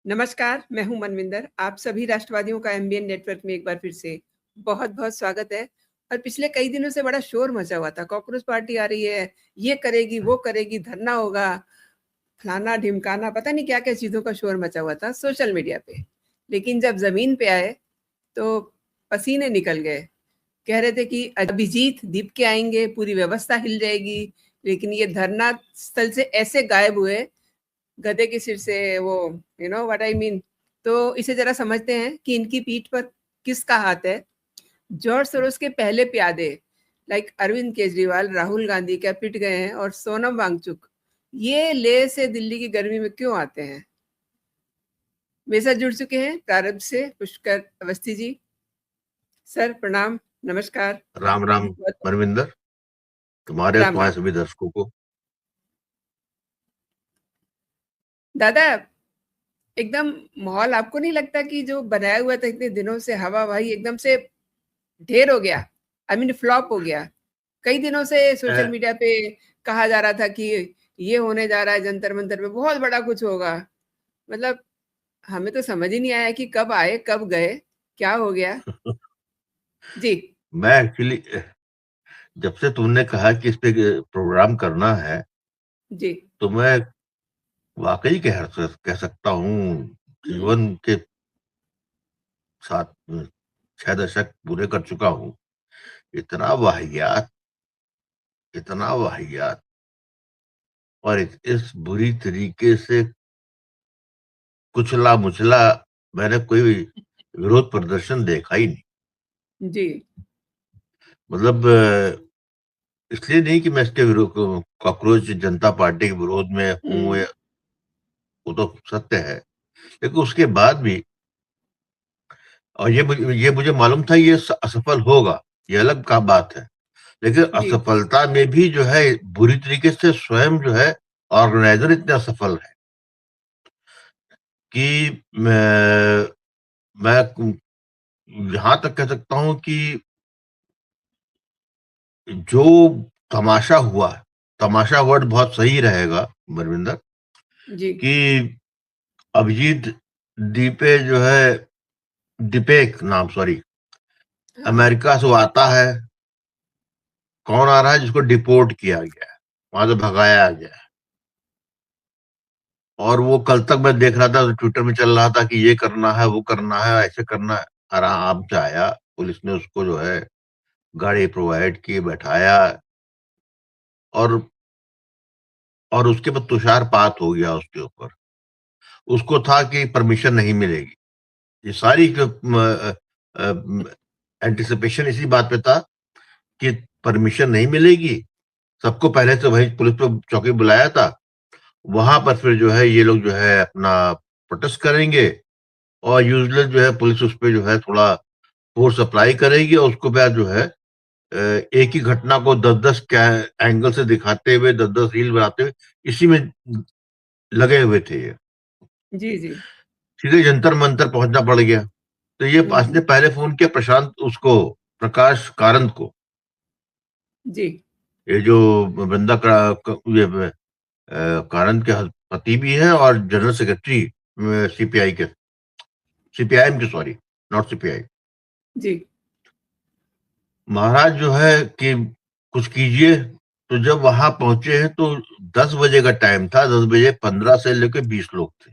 नमस्कार, मैं हूँ मनविंदर। आप सभी राष्ट्रवादियों का एमबीएन नेटवर्क में एक बार फिर से बहुत-बहुत स्वागत है। और पिछले कई दिनों से बड़ा शोर मचा हुआ था, कॉकरोच पार्टी आ रही है, ये करेगी, वो करेगी, धरना होगा, फलाना-ढिमकाना, पता नहीं क्या-क्या चीज़ों का शोर मचा हुआ था सोशल मीडिया पे। लेकिन जब ज़मीन पे आए, तो पसीने निकल गए। कह रहे थे कि अभिजीत दीप के आएँगे, पूरी व्यवस्था हिल जाएगी, लेकिन ये धरना स्थल से ऐसे गायब हुए गधे के सिर से वो you know what I mean. तो इसे जरा समझते हैं कि इनकी पीठ पर किसका हाथ है। जॉर्ज सोरोस के पहले प्यादे लाइक अरविंद केजरीवाल, राहुल गांधी क्या पिट गए हैं, और सोनम वांगचुक ये लेह से दिल्ली की गर्मी में क्यों आते हैं। मेरे साथ जुड़ चुके हैं प्रारंभ से पुष्कर अवस्थी जी। सर प्रणाम, नमस्कार। राम राम बहुत- मनविंदर, तुम्हारे और राम तुम्हारे राम सभी दर्शकों को। दादा। एकदम माहौल आपको नहीं लगता कि जो बनाया हुआ था इतने दिनों से हवा भाई एकदम से ढेर हो गया, आई मीन फ्लॉप हो गया। कई दिनों से सोशल अ, मीडिया पे कहा जा रहा था कि ये होने जा रहा है, जंतर मंतर पे बहुत बड़ा कुछ होगा। मतलब हमें तो समझ ही नहीं आया कि कब आए कब गए, क्या हो गया। जी। मैं एक्चुअली जब से तुमने कहा कि इस पे प्रोग्राम करना है, जी। तो मैं वाकई कह सकता हूँ, जीवन के 6 दशक पूरे कर चुका हूँ। इतना वाहियात, इतना वाहियात और इस बुरी तरीके से कुचला मुचला मैंने कोई विरोध प्रदर्शन देखा ही नहीं। जी। मतलब इसलिए नहीं कि मैं इसके विरोध, कॉकरोच जनता पार्टी के विरोध में हूँ, हम्म। वो तो सत्य है। लेकिन उसके बाद भी, और ये मुझे मालूम था ये असफल होगा, ये अलग का बात है। लेकिन जी। असफलता में भी जो है बुरी तरीके से स्वयं जो है ऑर्गेनाइजर इतने असफल है कि मैं यहाँ तक कह सकता हूँ कि जो तमाशा हुआ, तमाशा वर्ड बहुत सही रहेगा बरविंदर, जी। कि अभिजीत दीपे जो है, दीपेक नाम, सॉरी, हाँ। अमेरिका से वो आता है। कौन आ रहा है? जिसको डिपोर्ट किया गया है, वहां से भगाया गया है। और वो कल तक मैं देख रहा था, तो ट्विटर में चल रहा था कि ये करना है, वो करना है, ऐसे करना है। आराम से आया, पुलिस ने उसको जो है गाड़ी प्रोवाइड की, बैठाया, और उसके बाद तुषारपात हो गया उसके ऊपर। उसको था कि परमिशन नहीं मिलेगी। ये सारी जो एंटिसिपेशन इसी बात पे था कि परमिशन नहीं मिलेगी। सबको पहले से वही पुलिस पे चौकी बुलाया था, वहां पर फिर जो है ये लोग जो है अपना प्रोटेस्ट करेंगे, और यूजलेस जो है पुलिस उस पे जो है थोड़ा फोर्स अप्लाई करेगी, और उसको बाद जो है एक ही घटना को 10-10 एंगल से दिखाते हुए, 10-10 रील बनाते हुए इसी में लगे हुए थे ये। जी। जी। सीधे जंतर मंतर पहुंचना पड़ गया। तो ये हम्म। ने पहले फोन किया प्रशांत, उसको, प्रकाश कारंत को, जी। ये जो बंदा ये कारंत के पति भी है और जनरल सेक्रेटरी सीपीआई के, सीपीआईएम के, सॉरी, नॉट सीपीआई। जी। महाराज जो है कि कुछ कीजिए। तो जब वहां पहुंचे हैं तो 10 बजे का टाइम था, 10 बजे 15 से लेकर 20 लोग थे,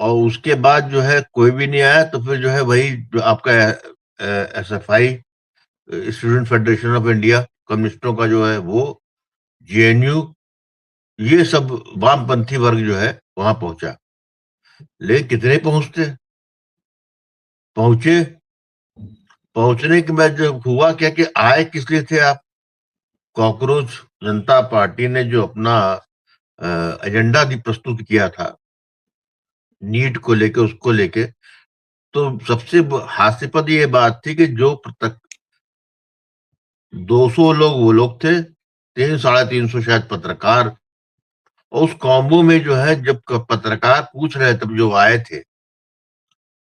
और उसके बाद जो है कोई भी नहीं आया। तो फिर जो है वही जो आपका SFI, student federation of India, कम्युनिस्टों का जो है वो, जेएनयू, ये सब वामपंथी वर्ग जो है वहां पहुंचा। लेकिन कितने पहुंचते पहुंचे, पहुंचने के बाद जब हुआ क्या कि आए किस लिए थे आप? कॉकरोच जनता पार्टी ने जो अपना एजेंडा प्रस्तुत किया था नीट को लेके, उसको लेके, तो सबसे हास्यास्पद ये बात थी कि जो 200 लोग वो लोग थे, 300-350 शायद पत्रकार। और उस कॉम्बो में जो है जब पत्रकार पूछ रहे तब जो आए थे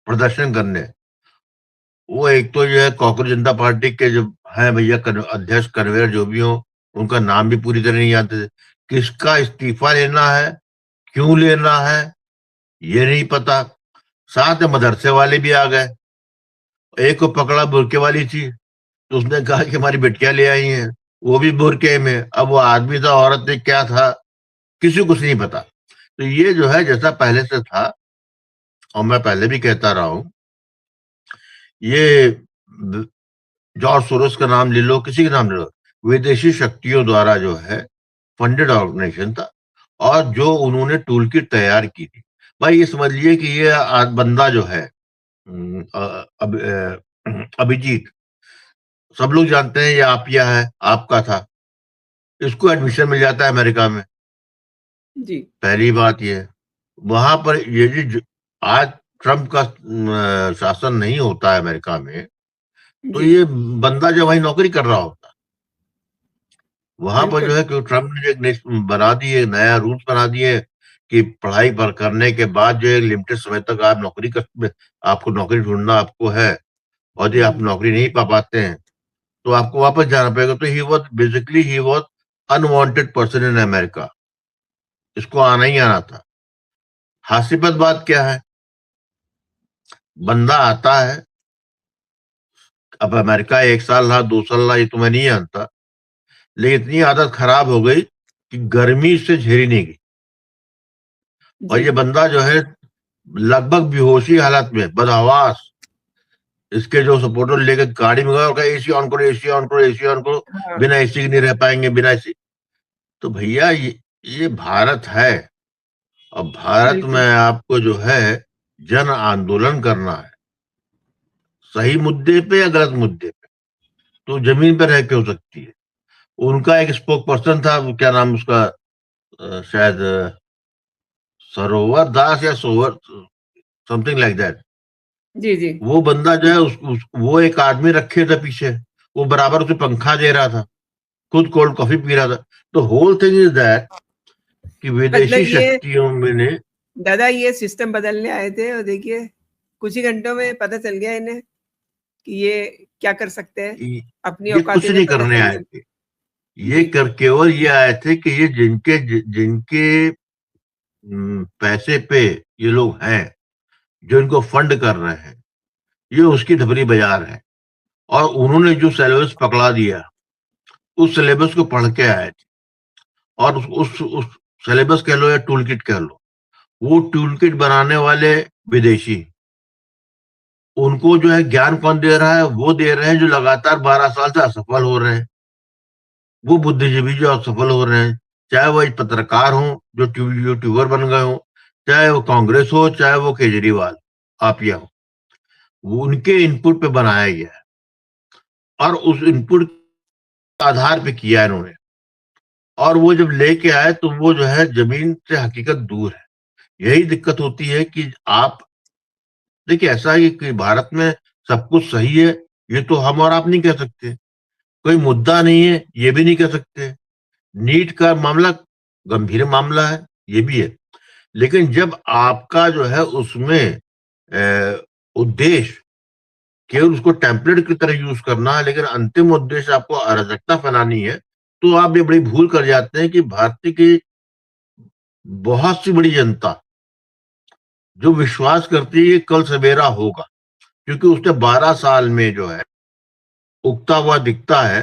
प्रदर्शन करने, वो एक तो जो है कॉकरोच जनता पार्टी के जो है भैया, अध्यक्ष कन्वीनर जो भी हो, उनका नाम भी पूरी तरह नहीं जानते थे। किसका इस्तीफा लेना है, क्यों ले रहा है ये नहीं पता। साथ में मदरसे वाले भी आ गए। एक को पकड़ा, बुरके वाली थी, तो उसने कहा कि हमारी बेटियां ले आई हैं, वो भी बुरके में। अब वो आदमी था, औरत ने क्या था, किसी को नहीं पता। तो ये जो है जैसा पहले से था, और मैं पहले भी कहता रहा हूं, ये जॉर्ज सोरोस का नाम ले लो, किसी का नाम ले लो, विदेशी शक्तियों द्वारा जो है फंडेड ऑर्गेनाइजेशन था, और जो उन्होंने टूल किट तैयार की थी। भाई ये समझ लिए कि ये बंदा जो है अभिजीत, सब लोग जानते हैं ये आपिया है, आपका था, इसको एडमिशन मिल जाता है अमेरिका में। जी पहली बात ये, वहां पर ये जो आज ट्रम्प का शासन नहीं होता है अमेरिका में, तो जी ये बंदा जो वही नौकरी कर रहा होता। वहां पर बिल्कुल। जो है क्योंकि ट्रम्प ने जो एक बना दिए, नया रूल्स बना दिए कि पढ़ाई पर करने के बाद जो है लिमिटेड समय तक आप नौकरी कर, आपको नौकरी ढूंढना आपको है, और यदि आप नौकरी नहीं पा पाते हैं तो आपको वापस जाना पड़ेगा। तो he was unwanted person in America, इसको आना ही आना था। हास्यास्पद बात क्या है, बंदा आता है, अब अमेरिका 1 साल रहा, 2 साल रहा, ये तो मैं नहीं जानता, लेकिन इतनी आदत खराब हो गई कि गर्मी से झेली नहीं गई। और जी ये बंदा जो है लगभग बेहोशी हालत में, बदहवास, इसके जो सपोर्टर लेकर गाड़ी में गया और कहा एसी ऑन करो, एसी ऑन करो, एसी ऑन करो, हाँ बिना एसी के नहीं रह पाएंगे, बिना एसी। तो भैया ये भारत है, और भारत में बिल्कुल। आपको जो है जन आंदोलन करना है, सही मुद्दे पे या गलत मुद्दे पे, तो जमीन पर रह के हो सकती है। उनका एक स्पोक पर्सन था, वो क्या नाम उसका, शायद सरोवर दास या सोवर, समथिंग लाइक दैट। जी जी वो बंदा जो है वो एक आदमी रखे थे पीछे, वो बराबर उसे पंखा दे रहा था, खुद कोल्ड कॉफी पी रहा था। तो होल थिंग इज दैट कि विदेशी मतलब ये शक्तियों में ने दादा ये सिस्टम बदलने आए थे और देखिए कुछ ही घंटों में पता चल गया इन्हें कि ये क्या कर सकते हैं। अपनी ये औकात कुछ इन्हें नहीं पता करने चल आए गई। थे, ये जी कर केवल ये आए थे कि ये जिनके जिनके पैसे पे ये लोग हैं, जो इनको फंड कर रहे हैं, ये उसकी धबरी बाजार है। और उन्होंने जो सिलेबस पकड़ा दिया, उस सिलेबस को पढ़ के आए थे, और उस सिलेबस कह लो या टूल किट कह लो, वो टूल किट बनाने वाले विदेशी, उनको जो है ज्ञान कौन दे रहा है, वो दे रहे हैं जो लगातार 12 साल से असफल हो रहे हैं, वो बुद्धिजीवी जो असफल हो रहे हैं, चाहे वो एक पत्रकार हो जो यूट्यूबर बन गए हो, चाहे वो कांग्रेस हो, चाहे वो केजरीवाल आपिया हो, वो उनके इनपुट पे बनाया गया है, और उस इनपुट के आधार पे किया है इन्होंने। और वो जब लेके आए तो वो जो है जमीन से हकीकत दूर है। यही दिक्कत होती है कि आप देखिए, ऐसा है कि भारत में सब कुछ सही है, ये तो हम और आप नहीं कह सकते। कोई मुद्दा नहीं है, ये भी नहीं कह सकते। नीट का मामला गंभीर मामला है, ये भी है। लेकिन जब आपका जो है उसमें उद्देश्य केवल उसको टेम्पलेट की तरह यूज करना है, लेकिन अंतिम उद्देश्य आपको अराजकता फैलानी है, तो आप ये बड़ी भूल कर जाते हैं कि भारतीय की बहुत सी बड़ी जनता जो विश्वास करती है कि कल सवेरा होगा, क्योंकि उसने 12 साल में जो है उगता हुआ दिखता है,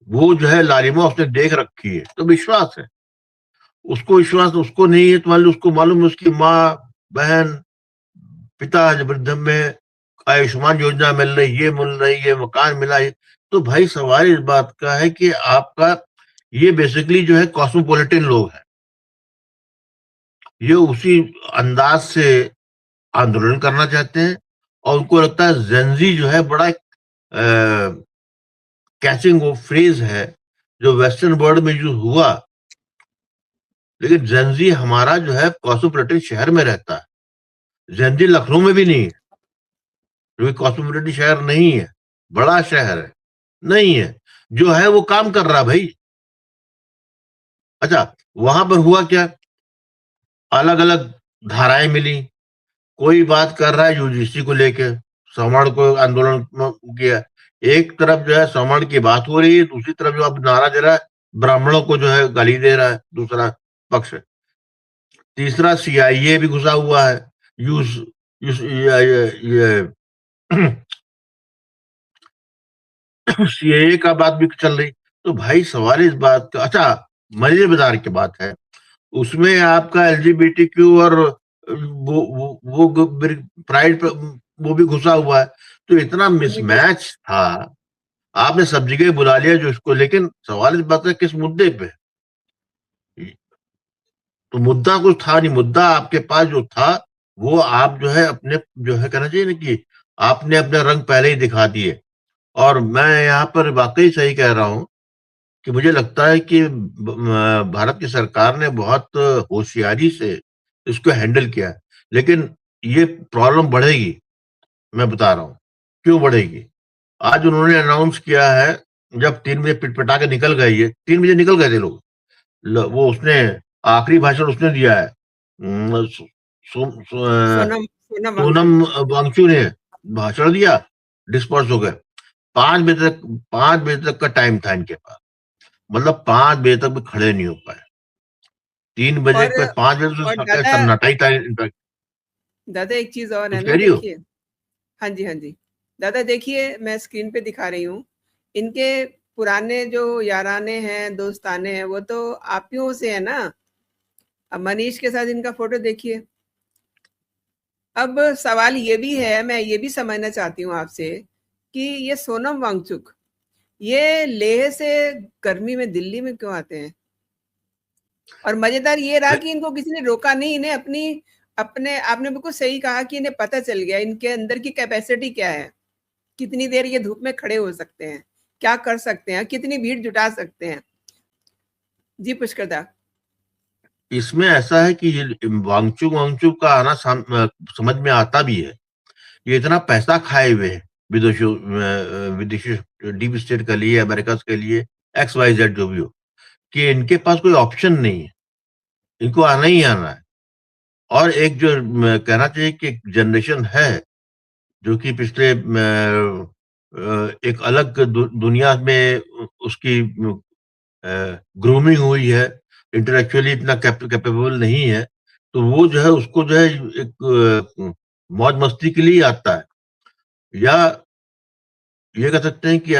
वो जो है लालिमा उसने देख रखी है, तो विश्वास है। उसको विश्वास उसको नहीं है, तो मान लो उसको मालूम है उसकी माँ, बहन, पिता आज वृद्धम में आयुष्मान योजना मिल रही, ये मिल रही, ये मकान मिला है। तो भाई सवाल इस बात का है कि आपका ये बेसिकली जो है कॉस्मोपॉलिटन लोग हैं, ये उसी अंदाज से आंदोलन करना चाहते हैं, और उनको लगता है जेंजी जो है बड़ा कैचिंग वो फ्रेज है जो वेस्टर्न वर्ल्ड में यूज हुआ। लेकिन जेंजी हमारा जो है कॉस्मोपॉलिटन शहर में रहता है, जेंजी लखनऊ में भी नहीं है, क्योंकि कॉस्मोपॉलिटन शहर नहीं है, बड़ा शहर है, नहीं है। जो है वो काम कर रहा भाई। अच्छा, वहां पर हुआ क्या, अलग अलग धाराएं मिली, कोई बात कर रहा है यूजीसी को लेके, सवर्ण को आंदोलन किया, एक तरफ जो है सवर्ण की बात हो रही है, दूसरी तरफ जो अब नारा दे रहा है ब्राह्मणों को जो है गाली दे रहा है दूसरा पक्ष। तीसरा CIA भी घुसा हुआ है, यूज यूज ये CIA का बात भी चल रही। तो भाई सवाल इस बात का, अच्छा मजेदार की बात है, उसमें आपका LGBTQ और वो प्राइड वो भी घुसा हुआ है। तो इतना मिसमैच था, आपने सब जगह बुला लिया जो इसको, लेकिन सवाल इस बात है किस मुद्दे पे? तो मुद्दा कुछ था नहीं, मुद्दा आपके पास जो था वो आप जो है अपने, जो है कहना चाहिए ना कि आपने अपने रंग पहले ही दिखा दिए। और मैं यहाँ पर वाकई सही कह रहा हूँ कि मुझे लगता है कि भारत की सरकार ने बहुत होशियारी से इसको हैंडल किया है, लेकिन ये प्रॉब्लम बढ़ेगी। मैं बता रहा हूँ क्यों बढ़ेगी। आज उन्होंने अनाउंस किया है, जब 3 बजे पिटपिटा के निकल गए, ये 3 बजे निकल गए थे लोग, वो उसने आखिरी भाषण उसने दिया है, सोनम सोनम वांगचुक। सोनम वांगचू ने भाषण दिया, डिस्पर्स हो गए। 5 बजे तक, 5 बजे तक का टाइम था इनके पास, मतलब 5 बजे तक भी खड़े नहीं हो पाए। 3 बजे और पे 5 बजे और तो सन्नाटा ही था इनफैक्ट। दादा एक चीज और है कुछ ना, कह रही हो? देखिए। हाँ जी, हाँ जी। दादा देखिए, मैं स्क्रीन पे दिखा रही हूँ। इनके पुराने जो याराने हैं, दोस्ताने हैं, वो तो आप ही से है ना। अब मनीष के साथ इनका फोटो देखिए। अब सवाल ये भी है, मैं ये भी समझना चाहती हूँ आपसे कि ये सोनम वांगचुक, ये लेह से गर्मी में दिल्ली में क्यों आते हैं? और मजेदार ये रहा कि इनको किसी ने रोका नहीं, इन्हें अपनी अपने आपने बिल्कुल सही कहा कि इन्हें पता चल गया इनके अंदर की कैपेसिटी क्या है, कितनी देर ये धूप में खड़े हो सकते हैं, क्या कर सकते हैं, कितनी भीड़ जुटा सकते हैं। जी पुष्कर दा। इसमें ऐसा है कि ये वांगचुक वांगचुक का आना समझ में आता भी है। ये इतना पैसा खाए हुए हैं विदेशों, विदेशी डीप स्टेट के लिए, अमेरिका के लिए, XYZ जो भी हो, कि इनके पास कोई ऑप्शन नहीं है, इनको आना ही आना है। और एक जो कहना चाहिए कि एक जनरेशन है जो कि पिछले एक अलग दुनिया में उसकी ग्रूमिंग हुई है, इंटेलेक्चुअली इतना कैपेबल नहीं है, तो वो जो है उसको जो है एक मौज मस्ती के लिए आता है, या ये कह सकते हैं कि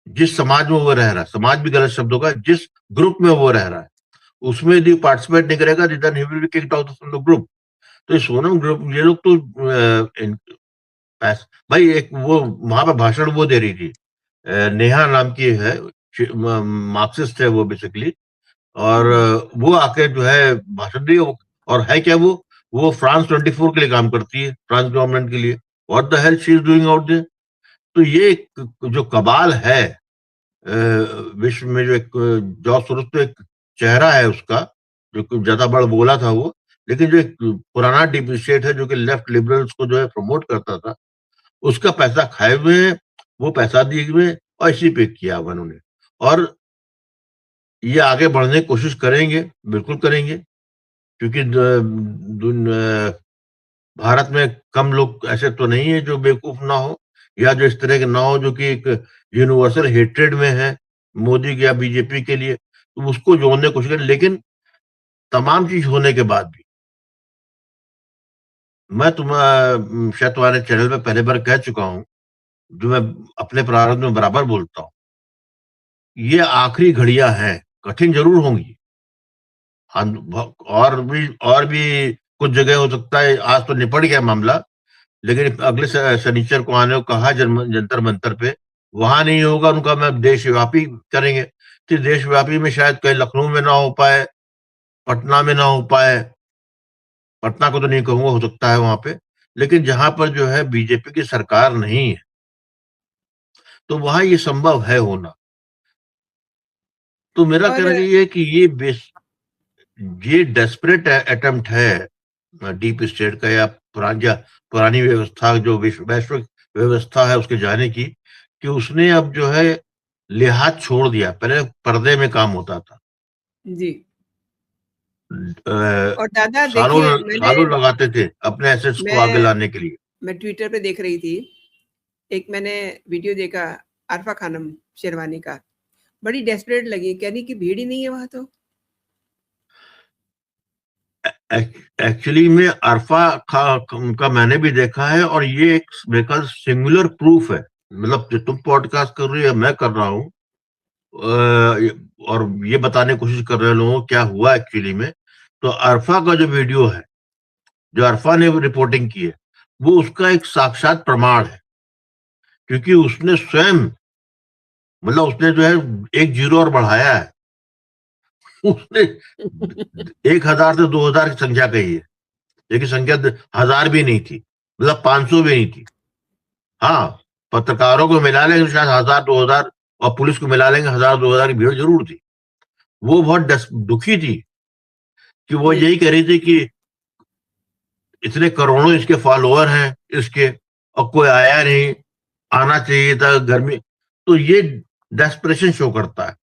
जिस समाज में वो रह रहा है, समाज भी गलत शब्द होगा, जिस ग्रुप में वो रह रहा है उसमें यदि पार्टिसिपेट नहीं करेगा, then he will be kicked out from the group. तो ये सोनम ग्रुप, ये लोग तो भाई एक वो वहां पे भाषण वो दे रही थी, नेहा नाम की है, मार्क्सिस्ट है वो बेसिकली। और वो आके जो है भाषण दी और है क्या वो फ्रांस 24 के लिए काम करती है, फ्रांस गवर्नमेंट के लिए। What the hell she is doing out there? तो ये जो कबाल है विश्व में, जो एक जॉर्ज सोरोस तो एक चेहरा है उसका, जो कि ज्यादा बड़ बोला था वो, लेकिन जो एक पुराना डीप स्टेट है जो कि लेफ्ट लिबरल्स को जो है प्रमोट करता था, उसका पैसा खाए हुए हैं, वो पैसा दिए हुए हैं, और इसी पे किया हुआ उन्होंने। और ये आगे बढ़ने की कोशिश करेंगे, बिल्कुल करेंगे, क्योंकि भारत में कम लोग ऐसे तो नहीं है जो बेवकूफ ना हो, या जो इस तरह के ना हो, जो कि एक यूनिवर्सल हेट्रेड में है मोदी या बीजेपी के लिए, तो उसको जोड़ने की कोशिश करें। लेकिन तमाम चीज होने के बाद भी, मैं शायद तुम्हारे चैनल पे पहले बार कह चुका हूं, जो मैं अपने प्रारंभ में बराबर बोलता हूँ, ये आखिरी घड़ियां हैं, कठिन जरूर होंगी। हाँ, और भी कुछ जगह हो सकता है, आज तो निपट गया मामला, लेकिन अगले शनिचर को आने को कहा जंतर मंतर पे, वहां नहीं होगा उनका, मैं देशव्यापी करेंगे। तो देशव्यापी में शायद कहीं लखनऊ में ना हो पाए, पटना में ना हो पाए, पटना को तो नहीं कहूंगा, हो सकता है वहां पे, लेकिन जहां पर जो है बीजेपी की सरकार नहीं है, तो वहां ये संभव है होना। तो मेरा और कहना चाहिए है कि ये डेस्परेट अटेम्प्ट है डीप स्टेट का, या पुरानी व्यवस्था जो वैश्विक व्यवस्था है उसके जाने की, कि उसने अब जो है लिहाज छोड़ दिया। पहले पर्दे में काम होता था, जी। अ, और दादा सालों देखिए, मैंने सालों लगाते थे अपने एसेट्स को आगे मैं लाने के लिए। मैं ट्विटर पे देख रही थी, एक मैंने वीडियो देखा आरफा खानम शेरवानी का, बड़ी डेस्परेट लगी, कह रही कि भीड़ ही नहीं है वहां तो। एक्चुअली में अरफा का मैंने भी देखा है, और ये एक मेरे ख्याल सिंगुलर प्रूफ है। मतलब जो तुम पॉडकास्ट कर रही हो, मैं कर रहा हूँ, और ये बताने की कोशिश कर रहे हैं लोगों को क्या हुआ एक्चुअली में। तो अरफा का जो वीडियो है, जो अरफा ने रिपोर्टिंग की है, वो उसका एक साक्षात प्रमाण है, क्योंकि उसने स्वयं, मतलब उसने जो है एक जीरो और बढ़ाया है। उसने 1000 से 2000 की संख्या कही है, लेकिन संख्या 1000 भी नहीं थी, मतलब 500 भी नहीं थी। हाँ, पत्रकारों को मिला लेंगे शायद 1000 2000, और पुलिस को मिला लेंगे 1000 2000 की भीड़ जरूर थी। वो बहुत दुखी थी, कि वो जी, यही कह रही थी कि इतने करोड़ों इसके फॉलोअर हैं इसके, और कोई आया नहीं, आना चाहिए था, गर्मी। तो ये डेस्परेशन शो करता है।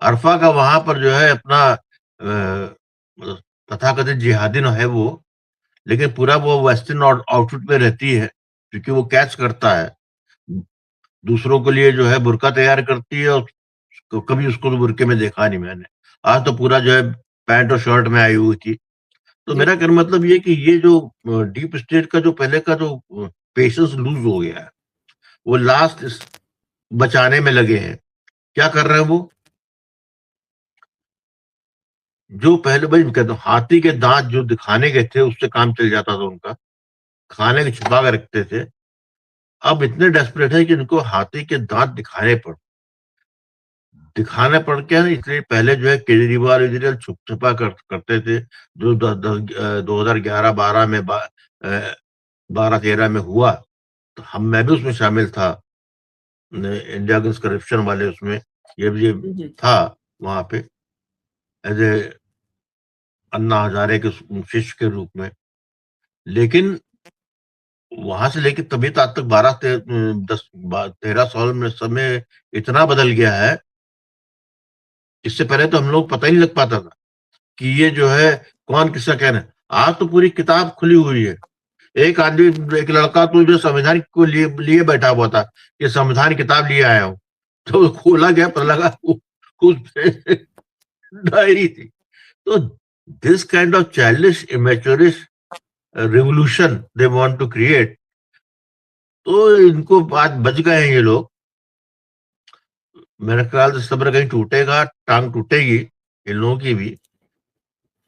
अरफा का वहां पर जो है अपना तथाकथित जिहादी न है वो, लेकिन पूरा वो वेस्टर्न आउटफिट में रहती है, क्योंकि वो कैच करता है। दूसरों के लिए जो है बुर्का तैयार करती है, और कभी उसको तो बुर्के में देखा नहीं मैंने। आज तो पूरा जो है पैंट और शर्ट में आई हुई थी। तो जी। मेरा कहना मतलब ये कि ये जो डीप स्टेट का जो पहले का जो पेशेंस लूज हो गया है, वो लास्ट बचाने में लगे हैं। क्या कर रहे हैं वो? जो पहले, भाई कहता हूँ, हाथी के दांत जो दिखाने गए थे उससे काम चल जाता था उनका, खाने के छुपा के रखते थे। अब इतने डेस्परेट है कि इनको हाथी के दांत दिखाने पड़ के है ना, इसलिए पहले जो है केजरीवाल वेजरीवाल छुप छुपा करते थे, जो 2011-12 में 12-13 में हुआ। तो मैं भी उसमें शामिल था, इंडिया अगेंस्ट करप्शन वाले उसमें, ये हम्म। था वहां पे, एज ए अन्ना हजारे के शिष्य के रूप में। लेकिन वहां से लेके तभी तो आज तक 13 साल में समय इतना बदल गया है। इससे पहले तो हम लोग पता ही नहीं लग पाता था कि ये जो है कौन किसका कहना है। आज तो पूरी किताब खुली हुई है। एक आदमी, एक लड़का तो जो संविधान को लिए लिए बैठा हुआ था, कि संविधान किताब लिए आया हूं, तो खोला गया, पता लगा उस पे डायरी थी। तो this kind of childish immaturish revolution they want to create. तो इनको बात बच गए हैं ये लोग। मेरे ख्याल से सब्र कहीं टूटेगा, टांग टूटेगी इन लोगों की भी।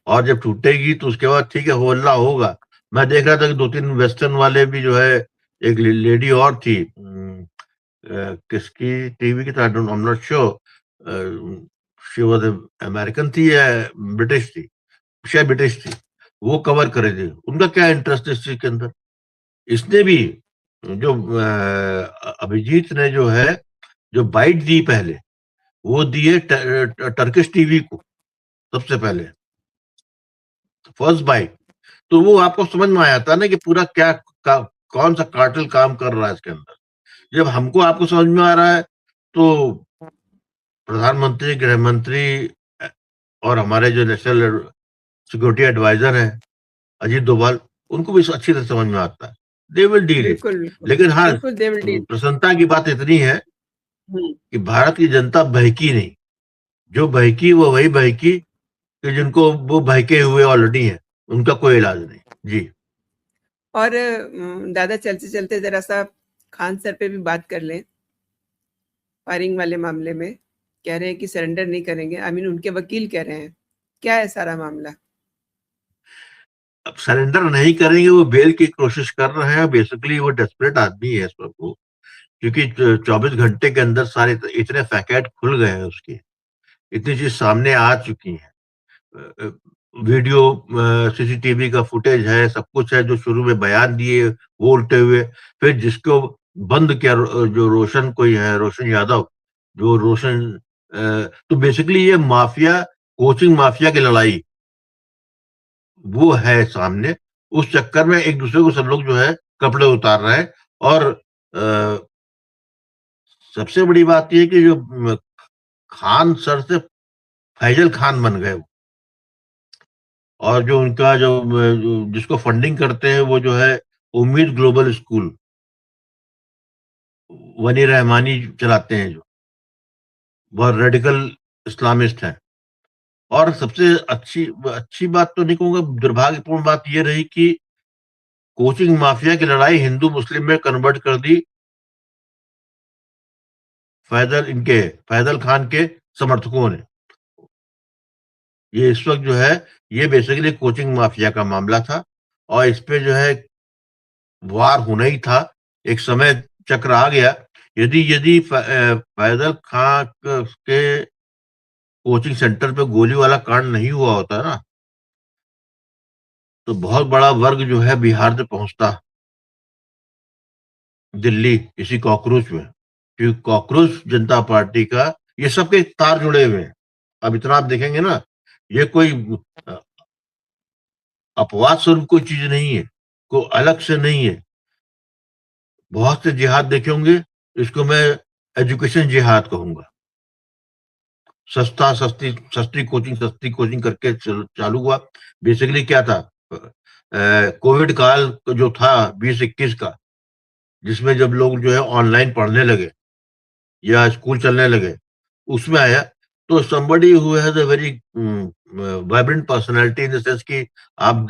और जब टूटेगी तो उसके बाद ठीक है, हो अल्लाह होगा। मैं देख रहा था कि 2-3 वेस्टर्न वाले भी जो है, एक लेडी और थी, किसकी टीवी की, I don't, I am not sure, she was American थी या ब्रिटिश थी, शायद ब्रिटिश थी। वो कवर करे थे, उनका क्या इंटरेस्ट इस चीज के अंदर। इसने भी, जो अभिजीत ने जो है, जो बाइट दी पहले, वो दी है टर्किश टीवी को सबसे पहले, फर्स्ट बाइट। तो वो आपको समझ में आया था ना कि पूरा क्या कौन सा कार्टेल काम कर रहा है इसके अंदर। जब हमको आपको समझ में आ रहा है, तो प्रधानमंत्री, गृह मंत्री, अ, और हमारे जो नेशनल सिक्योरिटी एडवाइजर हैं अजीत डोभाल, उनको भी अच्छी तरह समझ में आता है। They will deal it. बिल्कुल, बिल्कुल। लेकिन हाँ, बिल्कुल, दे विल डील। प्रसन्नता की बात इतनी है हुँ। कि भारत की जनता बहकी नहीं। जो बहकी वो वही बहकी कि जिनको वो बहके हुए ऑलरेडी हैं, उनका कोई इलाज नहीं। जी। और दादा चलते-चलते ज़रा-सा खान सर पे भी बात कर लें, फायरिंग वाले मामले में। कह रहे हैं कि सरेंडर नहीं करेंगे, आई मीन उनके वकील कह रहे हैं। क्या है सारा मामला? अब सरेंडर नहीं करेंगे, वो बेल की कोशिश कर रहे हैं। बेसिकली वो डेस्परेट आदमी है इस वक्त वो, क्योंकि 24 घंटे के अंदर सारे इतने फैकेट खुल गए हैं उसके, इतनी चीज सामने आ चुकी है। अ, वीडियो, सीसीटीवी का फुटेज है, सब कुछ है, जो शुरू में बयान दिए वो उल्टे हुए, फिर जिसको बंद किया, जो रोशन कोई है, रोशन यादव, जो रोशन, तो बेसिकली ये माफिया, कोचिंग माफिया की लड़ाई वो है सामने। उस चक्कर में एक दूसरे को सब लोग जो है कपड़े उतार रहे हैं। और सबसे बड़ी बात ये है कि जो खान सर से फैजल खान बन गए वो। और जो उनका जो जिसको फंडिंग करते हैं वो जो है उम्मीद ग्लोबल स्कूल, वनी रहमानी चलाते हैं, जो बहुत रेडिकल इस्लामिस्ट हैं। और सबसे अच्छी बात तो नहीं कहूंगा, दुर्भाग्यपूर्ण बात ये रही कि कोचिंग माफिया की लड़ाई हिंदू मुस्लिम में कन्वर्ट कर दी फैजल खान के समर्थकों ने। ये इस वक्त जो है, ये बेसिकली कोचिंग माफिया का मामला था और इस पे जो है वार होना ही था। एक समय चक्र आ गया। यदि यदि फैजल खान के कोचिंग सेंटर पे गोली वाला कांड नहीं हुआ होता ना, तो बहुत बड़ा वर्ग जो है बिहार से पहुंचता दिल्ली इसी कॉकरोच में, क्योंकि कॉकरोच जनता पार्टी का ये सबके तार जुड़े हुए हैं। अब इतना आप देखेंगे ना, ये कोई अ, अपवाद स्वरूप कोई चीज नहीं है, कोई अलग से नहीं है। बहुत से जिहाद देखे होंगे, इसको मैं एजुकेशन जिहाद कहूंगा। सस्ती कोचिंग करके चालू हुआ। बेसिकली क्या था, कोविड काल जो था 2021 का, जिसमें जब लोग जो है ऑनलाइन पढ़ने लगे या स्कूल चलने लगे, उसमें आया। तो somebody who has a very vibrant personality in the sense कि आप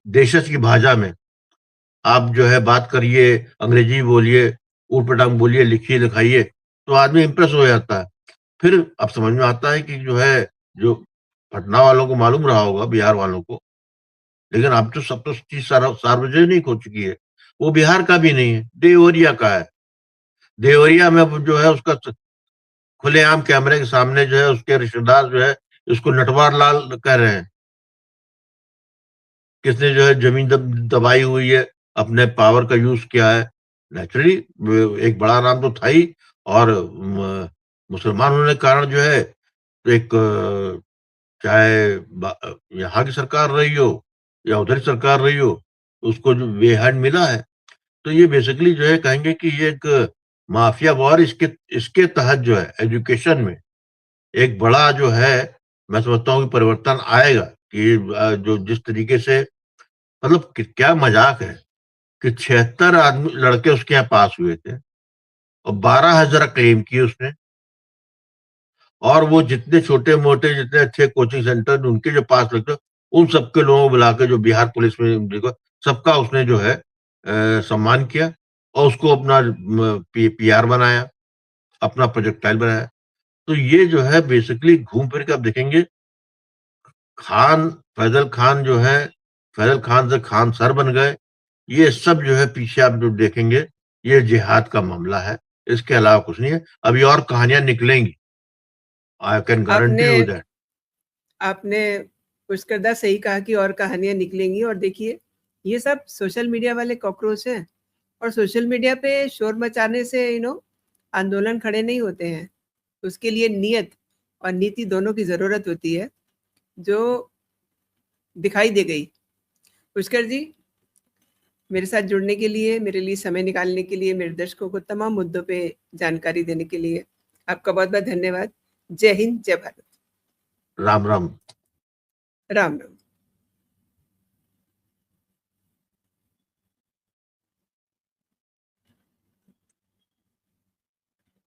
देशज की भाषा में आप जो है बात करिए, अंग्रेजी बोलिए, ऊट-पटांग बोलिए, लिखिए लिखाइए, तो आदमी इम्प्रेस हो जाता है। फिर अब समझ में आता है कि जो है, जो पटना वालों को मालूम रहा होगा, बिहार वालों को, लेकिन अब तो सब तो चीज़ सार्वजनिक हो चुकी है। वो बिहार का भी नहीं है, देवरिया का है। देवरिया में अब जो है उसका खुलेआम कैमरे के सामने जो है उसके रिश्तेदार जो है उसको नटवर लाल कह रहे हैं। किसने जो है ज़मीन दबाई हुई है, अपने पावर का यूज़ किया है। नेचुरली एक बड़ा नाम तो था ही, और मुसलमान होने के कारण जो है एक चाहे यहाँ की सरकार रही हो या उधर की सरकार रही हो, उसको जो वे हैंड मिला है। तो ये बेसिकली जो है कहेंगे कि ये एक माफिया वॉर, इसके इसके तहत जो है एजुकेशन में एक बड़ा जो है, मैं समझता हूँ कि परिवर्तन आएगा कि जो जिस तरीके से, मतलब क्या मजाक है कि 76 आदमी लड़के उसके यहाँ पास हुए थे और 12,000 क्लेम किए उसने। और वो जितने छोटे-मोटे, जितने अच्छे कोचिंग सेंटर उनके जो पास लगते, उन सबके लोगों को बुला के, जो बिहार पुलिस में देखो, सबका उसने जो है सम्मान किया और उसको अपना पीआर बनाया, अपना प्रोजेक्टाइल बनाया। तो ये जो है बेसिकली घूम फिर के आप देखेंगे, खान फैजल खान जो है, फैजल खान से खान सर बन गए। ये सब जो है पीछे आप जो देखेंगे, ये जिहाद का मामला है, इसके अलावा कुछ नहीं है। अभी और कहानियाँ निकलेंगी, आई कैन गारंटी आपने यू दैट। आपने पुष्करदा सही कहा कि और कहानियां निकलेंगी। और देखिए, ये सब सोशल मीडिया वाले कॉकरोच हैं, और सोशल मीडिया पे शोर मचाने से आंदोलन खड़े नहीं होते हैं। उसके लिए नियत और नीति दोनों की जरूरत होती है, जो दिखाई दे गई। पुष्कर जी, मेरे साथ जुड़ने के लिए, मेरे लिए समय निकालने के लिए, मेरे दर्शकों को तमाम मुद्दों पे जानकारी देने के लिए आपका बहुत बहुत धन्यवाद। जय हिंद, जय भारत। राम राम। राम राम।